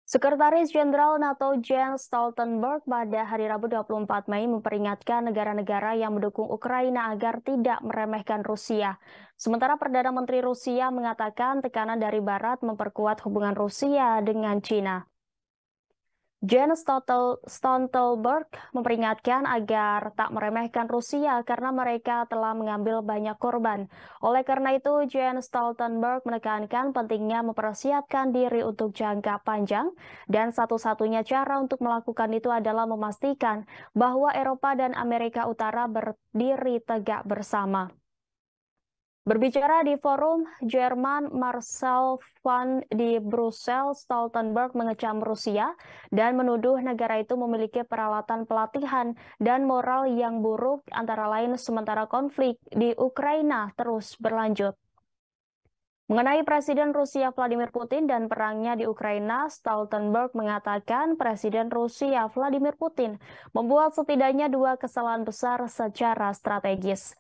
Sekretaris Jenderal NATO Jens Stoltenberg pada hari Rabu 24 Mei memperingatkan negara-negara yang mendukung Ukraina agar tidak meremehkan Rusia. Sementara Perdana Menteri Rusia mengatakan tekanan dari Barat memperkuat hubungan Rusia dengan China. Jens Stoltenberg memperingatkan agar tak meremehkan Rusia karena mereka telah mengambil banyak korban. Oleh karena itu, Jens Stoltenberg menekankan pentingnya mempersiapkan diri untuk jangka panjang dan satu-satunya cara untuk melakukan itu adalah memastikan bahwa Eropa dan Amerika Utara berdiri tegak bersama. Berbicara di forum Jerman Marshall Fund di Brussels, Stoltenberg mengecam Rusia dan menuduh negara itu memiliki peralatan pelatihan dan moral yang buruk, antara lain sementara konflik di Ukraina terus berlanjut. Mengenai Presiden Rusia Vladimir Putin dan perangnya di Ukraina, Stoltenberg mengatakan Presiden Rusia Vladimir Putin membuat setidaknya dua kesalahan besar secara strategis.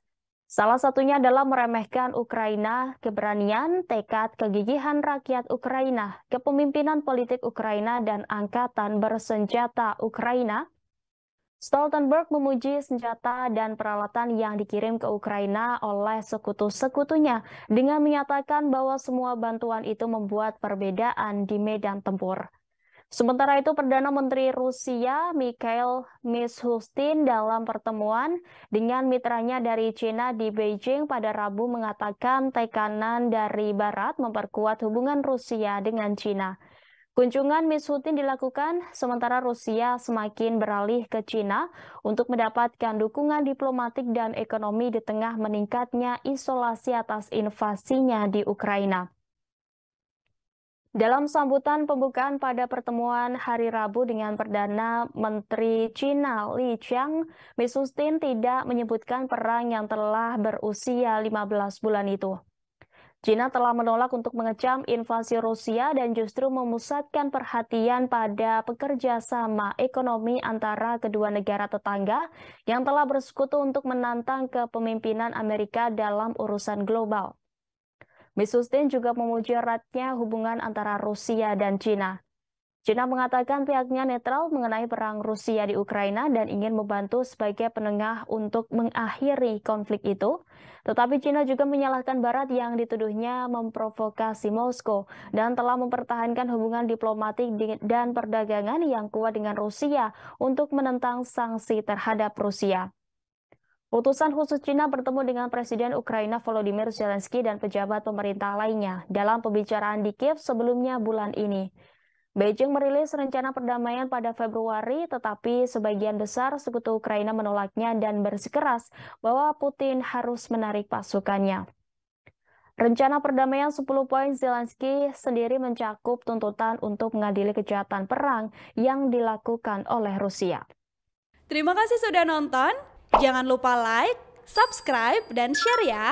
Salah satunya adalah meremehkan Ukraina, keberanian, tekad, kegigihan rakyat Ukraina, kepemimpinan politik Ukraina, dan angkatan bersenjata Ukraina. Stoltenberg memuji senjata dan peralatan yang dikirim ke Ukraina oleh sekutu-sekutunya dengan menyatakan bahwa semua bantuan itu membuat perbedaan di medan tempur. Sementara itu, Perdana Menteri Rusia Mikhail Mishustin dalam pertemuan dengan mitranya dari China di Beijing pada Rabu mengatakan tekanan dari Barat memperkuat hubungan Rusia dengan China. Kunjungan Mishustin dilakukan sementara Rusia semakin beralih ke China untuk mendapatkan dukungan diplomatik dan ekonomi di tengah meningkatnya isolasi atas invasinya di Ukraina. Dalam sambutan pembukaan pada pertemuan hari Rabu dengan Perdana Menteri China Li Qiang, Mishustin tidak menyebutkan perang yang telah berusia 15 bulan itu. China telah menolak untuk mengecam invasi Rusia dan justru memusatkan perhatian pada pekerja sama ekonomi antara kedua negara tetangga yang telah bersekutu untuk menantang kepemimpinan Amerika dalam urusan global. Mishustin juga memuji eratnya hubungan antara Rusia dan China. China mengatakan pihaknya netral mengenai perang Rusia di Ukraina dan ingin membantu sebagai penengah untuk mengakhiri konflik itu. Tetapi China juga menyalahkan Barat yang dituduhnya memprovokasi Moskow dan telah mempertahankan hubungan diplomatik dan perdagangan yang kuat dengan Rusia untuk menentang sanksi terhadap Rusia. Utusan khusus China bertemu dengan Presiden Ukraina Volodymyr Zelensky dan pejabat pemerintah lainnya dalam pembicaraan di Kiev sebelumnya bulan ini. Beijing merilis rencana perdamaian pada Februari, tetapi sebagian besar sekutu Ukraina menolaknya dan bersikeras bahwa Putin harus menarik pasukannya. Rencana perdamaian 10 poin Zelensky sendiri mencakup tuntutan untuk mengadili kejahatan perang yang dilakukan oleh Rusia. Terima kasih sudah nonton. Jangan lupa like, subscribe, dan share ya.